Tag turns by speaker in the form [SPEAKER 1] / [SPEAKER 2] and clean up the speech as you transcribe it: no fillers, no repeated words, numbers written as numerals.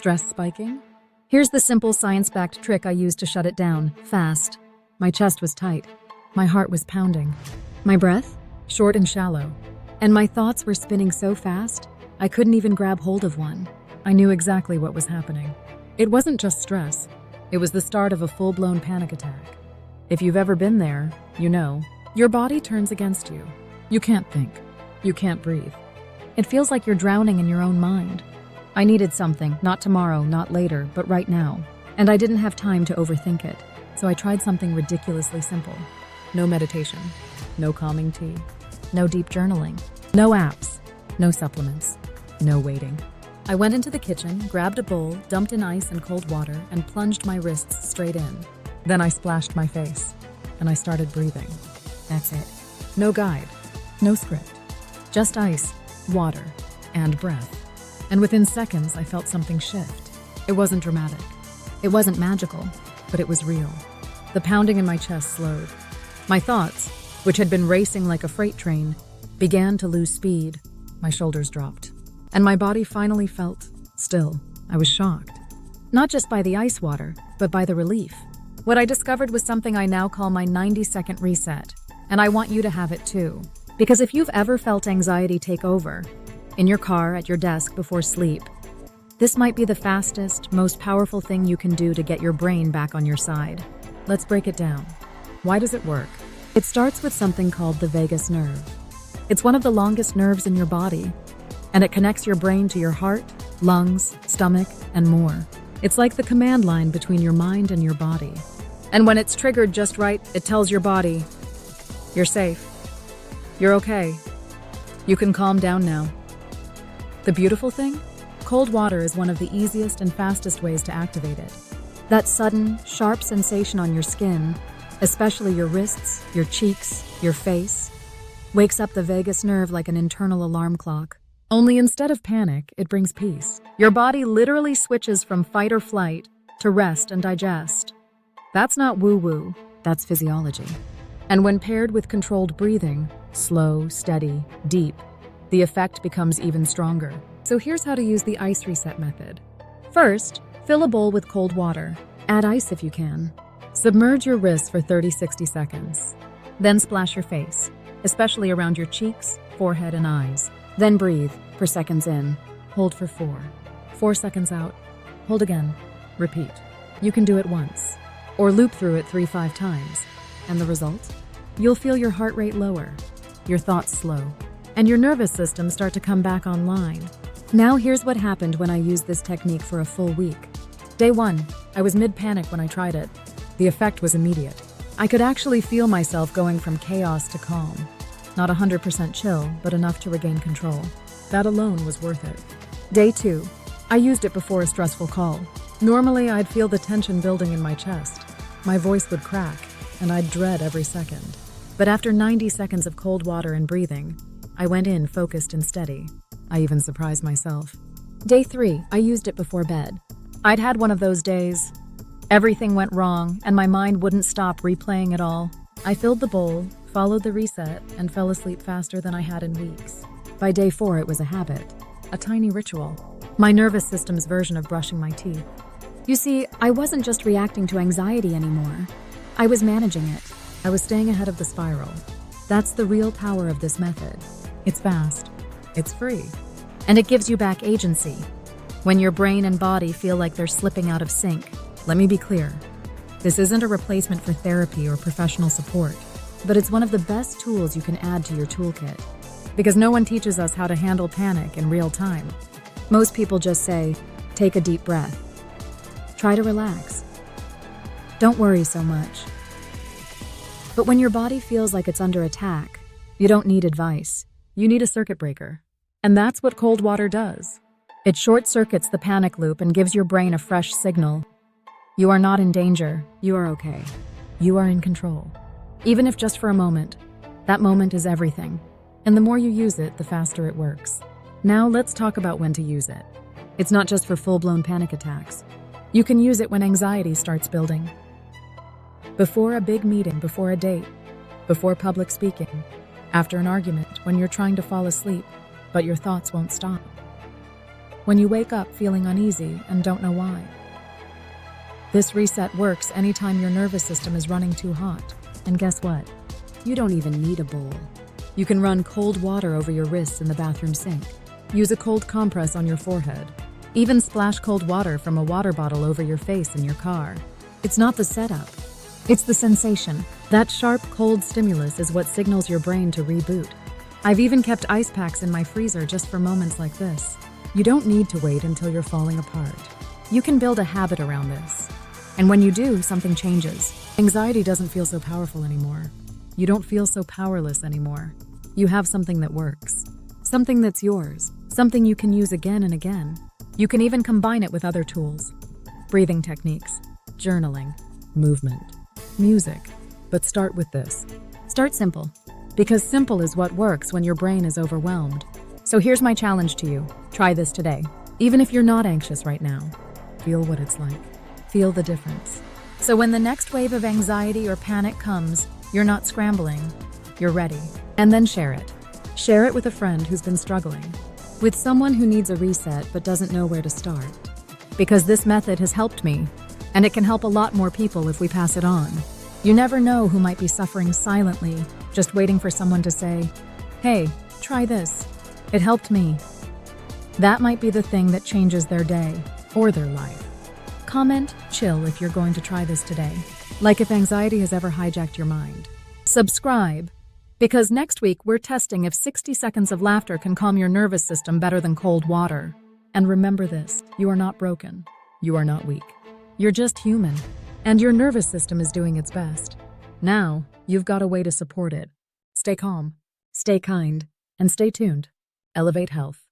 [SPEAKER 1] Stress spiking? Here's the simple science-backed trick I used to shut it down, fast. My chest was tight. My heart was pounding. My breath? Short and shallow. And my thoughts were spinning so fast, I couldn't even grab hold of one. I knew exactly what was happening. It wasn't just stress. It was the start of a full-blown panic attack. If you've ever been there, you know, your body turns against you. You can't think. You can't breathe. It feels like you're drowning in your own mind. I needed something, not tomorrow, not later, but right now. And I didn't have time to overthink it, so I tried something ridiculously simple. No meditation, no calming tea, no deep journaling, no apps, no supplements, no waiting. I went into the kitchen, grabbed a bowl, dumped in ice and cold water, and plunged my wrists straight in. Then I splashed my face, and I started breathing. That's it. No guide, no script, just ice, water, and breath. And within seconds, I felt something shift. It wasn't dramatic. It wasn't magical, but it was real. The pounding in my chest slowed. My thoughts, which had been racing like a freight train, began to lose speed. My shoulders dropped, and my body finally felt still. I was shocked. Not just by the ice water, but by the relief. What I discovered was something I now call my 90-second reset, and I want you to have it too. Because if you've ever felt anxiety take over, in your car, at your desk, before sleep, this might be the fastest, most powerful thing you can do to get your brain back on your side. Let's break it down. Why does it work? It starts with something called the vagus nerve. It's one of the longest nerves in your body, and it connects your brain to your heart, lungs, stomach, and more. It's like the command line between your mind and your body. And when it's triggered just right, it tells your body, you're safe. You're okay. You can calm down now. The beautiful thing? Cold water is one of the easiest and fastest ways to activate it. That sudden, sharp sensation on your skin, especially your wrists, your cheeks, your face, wakes up the vagus nerve like an internal alarm clock. Only instead of panic, it brings peace. Your body literally switches from fight or flight to rest and digest. That's not woo-woo, that's physiology. And when paired with controlled breathing, slow, steady, deep, the effect becomes even stronger. So here's how to use the ice reset method. First, fill a bowl with cold water. Add ice if you can. Submerge your wrists for 30-60 seconds. Then splash your face, especially around your cheeks, forehead, and eyes. Then breathe for seconds in. Hold for 4. 4 seconds out. Hold again. Repeat. You can do it once, or loop through it 3-5 times. And the result? You'll feel your heart rate lower, your thoughts slow, and your nervous system start to come back online. Now here's what happened when I used this technique for a full week. Day 1, I was mid-panic when I tried it. The effect was immediate. I could actually feel myself going from chaos to calm. Not 100% chill, but enough to regain control. That alone was worth it. Day 2, I used it before a stressful call. Normally, I'd feel the tension building in my chest. My voice would crack, and I'd dread every second. But after 90 seconds of cold water and breathing, I went in focused and steady. I even surprised myself. Day 3, I used it before bed. I'd had one of those days. Everything went wrong, and my mind wouldn't stop replaying it all. I filled the bowl, followed the reset, and fell asleep faster than I had in weeks. By day 4, it was a habit, a tiny ritual, my nervous system's version of brushing my teeth. You see, I wasn't just reacting to anxiety anymore. I was managing it. I was staying ahead of the spiral. That's the real power of this method. It's fast, it's free, and it gives you back agency. When your brain and body feel like they're slipping out of sync, let me be clear. This isn't a replacement for therapy or professional support, but it's one of the best tools you can add to your toolkit. Because no one teaches us how to handle panic in real time. Most people just say, take a deep breath. Try to relax. Don't worry so much. But when your body feels like it's under attack, you don't need advice. You need a circuit breaker. And that's what cold water does. It short-circuits the panic loop and gives your brain a fresh signal. You are not in danger. You are okay. You are in control. Even if just for a moment. That moment is everything. And the more you use it, the faster it works. Now let's talk about when to use it. It's not just for full-blown panic attacks. You can use it when anxiety starts building. Before a big meeting, before a date, before public speaking, after an argument, when you're trying to fall asleep, but your thoughts won't stop. when you wake up feeling uneasy and don't know why. This reset works anytime your nervous system is running too hot. And guess what? You don't even need a bowl. You can run cold water over your wrists in the bathroom sink. Use a cold compress on your forehead. Even splash cold water from a water bottle over your face in your car. It's not the setup. It's the sensation. That sharp, cold stimulus is what signals your brain to reboot. I've even kept ice packs in my freezer just for moments like this. You don't need to wait until you're falling apart. You can build a habit around this. And when you do, something changes. Anxiety doesn't feel so powerful anymore. You don't feel so powerless anymore. You have something that works. Something that's yours. Something you can use again and again. You can even combine it with other tools. Breathing techniques, journaling, movement, music. But start with this. Start simple. Because simple is what works when your brain is overwhelmed. So here's my challenge to you. Try this today. Even if you're not anxious right now, feel what it's like. Feel the difference. So when the next wave of anxiety or panic comes, you're not scrambling. You're ready. And then share it. Share it with a friend who's been struggling. With someone who needs a reset but doesn't know where to start. Because this method has helped me, and it can help a lot more people if we pass it on. You never know who might be suffering silently, just waiting for someone to say, "Hey, try this. It helped me." That might be the thing that changes their day or their life. Comment, chill if you're going to try this today. Like if anxiety has ever hijacked your mind. Subscribe, because next week we're testing if 60 seconds of laughter can calm your nervous system better than cold water. And remember this, you are not broken. You are not weak. You're just human, and your nervous system is doing its best. Now, you've got a way to support it. Stay calm, stay kind, and stay tuned. Elevate Health.